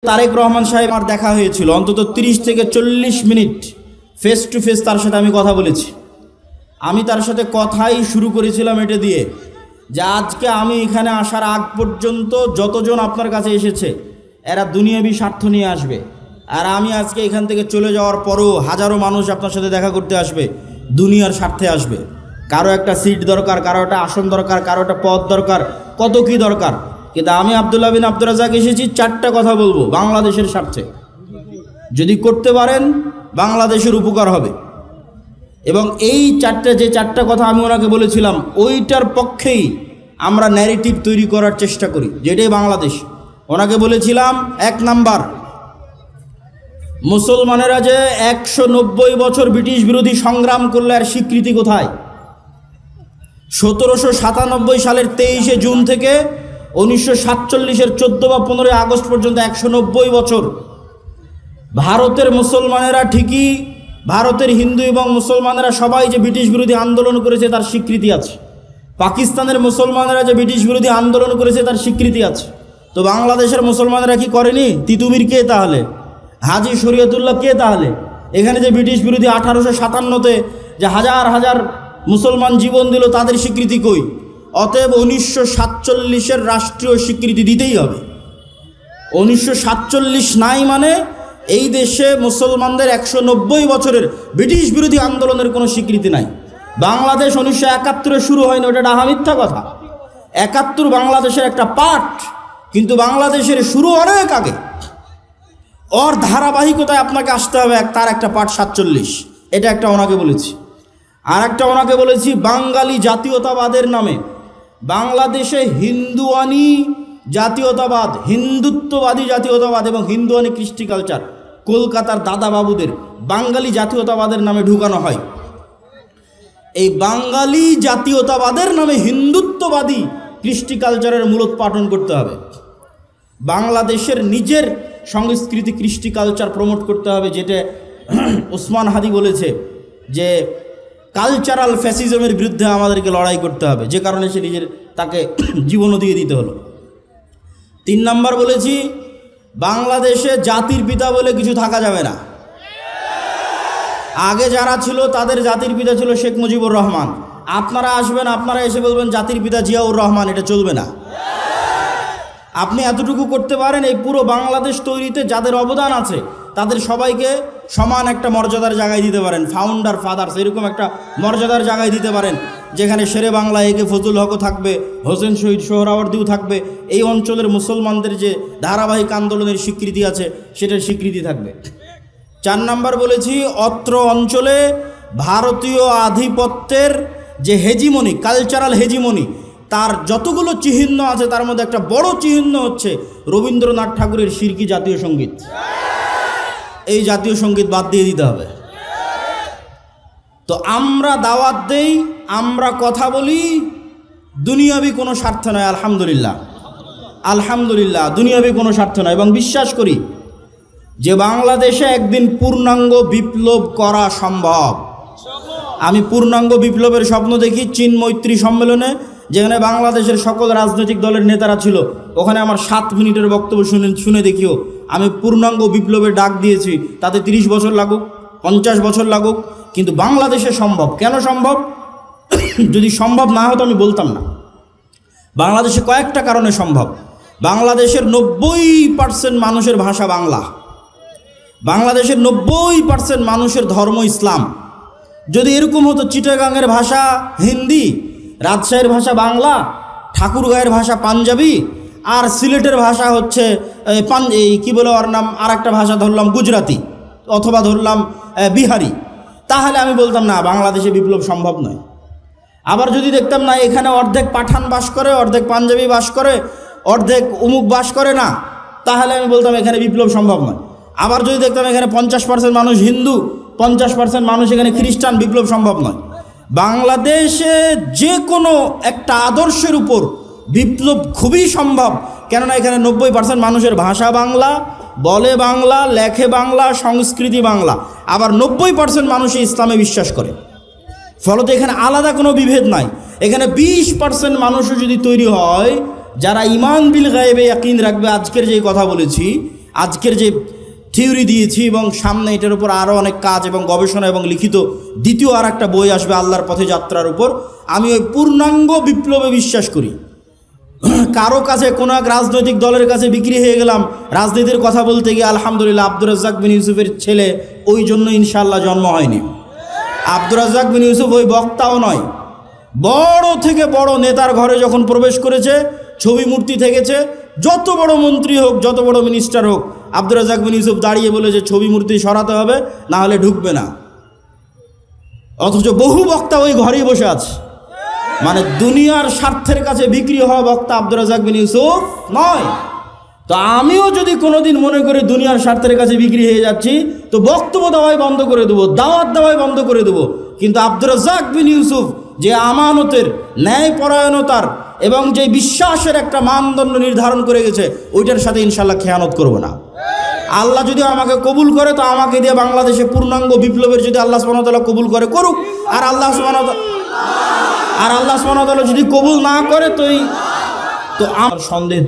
তারেক রহমান সাহেব আমার দেখা হয়েছিল, অন্তত 30 থেকে 40 মিনিট ফেস টু ফেস তার সাথে আমি কথা বলেছি। আমি তার সাথে কথাই শুরু করেছিলাম এটা দিয়ে যে আজকে আমি এখানে আসার আগ পর্যন্ত যতজন আপনার কাছে এসেছে এরা দুনিয়াবি স্বার্থ নিয়ে আসবে, আর আমি আজকে এখান থেকে চলে যাওয়ার পরও হাজারো মানুষ আপনার সাথে দেখা করতে আসবে, দুনিয়ার স্বার্থে আসবে। কারো একটা সিট দরকার, কারো একটা আসন দরকার, কারো একটা পদ দরকার, কত কি দরকার। কিন্তু আমি আব্দুল্লাহ বিন আব্দুর রাজ্জাক এসেছি 4টা কথা বলবো বাংলাদেশের স্বার্থে। যদি করতে পারেন বাংলাদেশের উপকার হবে। এবং এই যে চারটা কথা আমি ওনাকে বলেছিলাম ওইটার পক্ষেই আমরা ন্যারেটিভ তৈরি করার চেষ্টা করি, যেটাই বাংলাদেশ। ওনাকে বলেছিলাম 1 নাম্বার, মুসলমানেরা যে 190 বছর ব্রিটিশ বিরোধী সংগ্রাম করলে আর স্বীকৃতি কোথায়? 1797 সালের 23শে জুন থেকে 1947-এর 14 বা 15 আগস্ট পর্যন্ত 190 বছর ভারতের মুসলমানেরা ঠিকই, ভারতের হিন্দু এবং মুসলমানেরা সবাই যে ব্রিটিশ বিরোধী আন্দোলন করেছে তার স্বীকৃতি আছে। পাকিস্তানের মুসলমানেরা যে ব্রিটিশ বিরোধী আন্দোলন করেছে তার স্বীকৃতি আছে। তো বাংলাদেশের মুসলমানেরা কি করেনি? তিতুমির কে তাহলে? হাজি শরীয়তুল্লাহ কে তাহলে? এখানে যে ব্রিটিশ বিরোধী 1857-তে যে হাজার হাজার মুসলমান জীবন দিল তাদের স্বীকৃতি কই? অতএব 1947-এর রাষ্ট্রীয় স্বীকৃতি দিতেই হবে। 1947 নাই মানে এই দেশে মুসলমানদের 190 বছরের ব্রিটিশ বিরোধী আন্দোলনের কোনো স্বীকৃতি নাই। বাংলাদেশ 1971-এ শুরু হয়নি, ওটা ডাহা মিথ্যা কথা। 71 বাংলাদেশের একটা পার্ট, কিন্তু বাংলাদেশের শুরু অনেক আগে। ওর ধারাবাহিকতায় আপনাকে আসতে হবে, তার একটা পার্ট 47। এটা একটা ওনাকে বলেছি। আর একটা ওনাকে বলেছি বাঙালি জাতীয়তাবাদের নামে বাংলাদেশে হিন্দুয়ানি জাতীয়তাবাদ, হিন্দুত্ববাদী জাতীয়তাবাদ এবং হিন্দুয়ানি কৃষ্টি কালচার কলকাতার দাদা বাবুদের বাঙালি জাতীয়তাবাদের নামে ঢুকানো হয়। এই বাঙালি জাতীয়তাবাদের নামে হিন্দুত্ববাদী কৃষ্টি কালচারের মূলোৎপাটন করতে হবে। বাংলাদেশের নিজের সংস্কৃতি কৃষ্টি কালচার প্রমোট করতে হবে, যেটা ওসমান হাদি বলেছে যে কালচারাল ফ্যাসিজমের বিরুদ্ধে আমাদেরকে লড়াই করতে হবে, যে কারণে সে তাকে জীবনও দিয়ে দিতে হলো। 3 নাম্বার বলেছি বাংলাদেশে জাতির পিতা বলে কিছু থাকা যাবে না। আগে যারা ছিল তাদের জাতির পিতা ছিল শেখ মুজিবুর রহমান। আপনারা আসবেন, আপনারা এসে বলবেন জাতির পিতা জিয়াউর রহমান, এটা চলবে না। আপনি এতটুকু করতে পারেন, এই পুরো বাংলাদেশ তৈরিতে যাদের অবদান আছে তাদের সবাইকে সমান একটা মর্যাদার জায়গায় দিতে পারেন। ফাউন্ডার ফাদার্স এরকম একটা মর্যাদার জায়গায় দিতে পারেন, যেখানে শেরে বাংলা একে ফজল হকও থাকবে, হোসেন শহীদ সোহরাওয়ার্দীও থাকবে। এই অঞ্চলের মুসলমানদের যে ধারাবাহিক আন্দোলনের স্বীকৃতি আছে সেটার স্বীকৃতি থাকবে। 4 নাম্বার বলেছি অত্র অঞ্চলে ভারতীয় আধিপত্যের যে হেজিমনি, কালচারাল হেজিমনি, তার যতগুলো চিহ্ন আছে তার মধ্যে একটা বড় চিহ্ন হচ্ছে রবীন্দ্রনাথ ঠাকুরের শিরকি জাতীয় সঙ্গীত। এই জাতীয় সঙ্গীত বাদ দিয়ে দিতে হবে। তো আমরা দাওয়াত দেই, আমরা কথা বলি, দুনিয়াবি কোনো স্বার্থ নয়। আলহামদুলিল্লাহ, আলহামদুলিল্লাহ, দুনিয়াবি কোনো স্বার্থ নয়। এবং বিশ্বাস করি যে বাংলাদেশে একদিন পূর্ণাঙ্গ বিপ্লব করা সম্ভব। আমি পূর্ণাঙ্গ বিপ্লবের স্বপ্ন দেখি চীন মৈত্রী সম্মেলনে, যেখানে বাংলাদেশের সকল রাজনৈতিক দলের নেতারা ছিল। ওখানে আমার 7 মিনিটের বক্তব্য শুনে দেখিও আমি পূর্ণাঙ্গ বিপ্লবের ডাক দিয়েছি। তাতে 30 বছর লাগুক, 50 বছর লাগুক, কিন্তু বাংলাদেশে সম্ভব। কেন সম্ভব? যদি সম্ভব না হতো আমি বলতাম না। বাংলাদেশে কয়েকটা কারণে সম্ভব। বাংলাদেশের 90% মানুষের ভাষা বাংলা, বাংলাদেশের 90% মানুষের ধর্ম ইসলাম। যদি এরকম হতো চিটাগাংয়ের ভাষা হিন্দি, রাজশাহীর ভাষা বাংলা, ঠাকুরগাঁয়ের ভাষা পাঞ্জাবি, আর সিলেটের ভাষা হচ্ছে কি বলে ওর নাম, আর একটা ভাষা ধরলাম গুজরাতি অথবা ধরলাম বিহারি, তাহলে আমি বলতাম না বাংলাদেশে বিপ্লব সম্ভব নয়। আবার যদি দেখতাম না এখানে অর্ধেক পাঠান বাস করে, অর্ধেক পাঞ্জাবি বাস করে, অর্ধেক উমুক বাস করে না, তাহলে আমি বলতাম এখানে বিপ্লব সম্ভব নয়। আবার যদি দেখতাম এখানে 50% মানুষ হিন্দু, 50% মানুষ এখানে খ্রিস্টান, বিপ্লব সম্ভব নয়। বাংলাদেশে যে কোনো একটা আদর্শের উপর বিপ্লব খুবই সম্ভব, কেননা এখানে 90% মানুষের ভাষা বাংলা, বলে বাংলা, লেখে বাংলা, সংস্কৃতি বাংলা। আবার 90% মানুষই ইসলামে বিশ্বাস করে। ফলত এখানে আলাদা কোনো বিভেদ নাই। এখানে 20% মানুষও যদি তৈরি হয় যারা ইমান বিল গায়েবে ইয়াকিন রাখবে, আজকের যে কথা বলেছি, আজকের যে থিওরি দিয়েছি এবং সামনে এটার উপর আরও অনেক কাজ এবং গবেষণা এবং লিখিত দ্বিতীয় আর একটা বই আসবে আল্লাহর পথে যাত্রার উপর। আমি ওই পূর্ণাঙ্গ বিপ্লবে বিশ্বাস করি। কারো কাছে কোনো এক রাজনৈতিক দলের কাছে বিক্রি হয়ে গেলাম রাজনীতির কথা বলতে গিয়ে, আলহামদুলিল্লাহ আব্দুর রাজ্জাক বিন ইউসুফের ছেলে, ওই জন্য ইনশাআল্লাহ জন্ম হয়নি। আব্দুর রাজ্জাক বিন ইউসুফ ওই বক্তাও নয়, বড় থেকে বড় নেতার ঘরে যখন প্রবেশ করেছে ছবি মূর্তি থেকেছে, যত বড় মন্ত্রী হোক যত বড় মিনিস্টার হোক, আব্দুর রাজ্জাক বিন ইউসুফ দাঁড়িয়ে বলে যে ছবি মূর্তি সরাতে হবে, না হলে ঢুকবে না। অথচ বহু বক্তা ওই ঘরেই বসে আছে। মানে দুনিয়ার স্বার্থের কাছে বিক্রি হওয়া বক্তা আব্দুর রাজ্জাক বিন ইউসুফ নয়। তো আমিও যদি কোনোদিন মনে করি দুনিয়ার স্বার্থের কাছে বিক্রি হয়ে যাচ্ছি, তো বক্তব্য দেওয়াই বন্ধ করে দেবো, দাওয়াত দেওয়াই বন্ধ করে দেবো। কিন্তু আব্দুর রাজ্জাক বিন ইউসুফ যে আমানতের, ন্যায়পরায়ণতার এবং যে বিশ্বাসের একটা মানদণ্ড নির্ধারণ করে গেছে, ওইটার সাথে ইনশাল্লাহ খেয়ানত করব না। আল্লাহ যদি আমাকে কবুল করে তো আমাকে দিয়ে বাংলাদেশে পূর্ণাঙ্গ বিপ্লবের যদি আল্লাহ সুবহানাহু ওয়া তাআলা কবুল করে করুক, আর আল্লাহ সুবহানাহু ওয়া তাআলা যদি কবুল না করে তো আমার সন্দেহ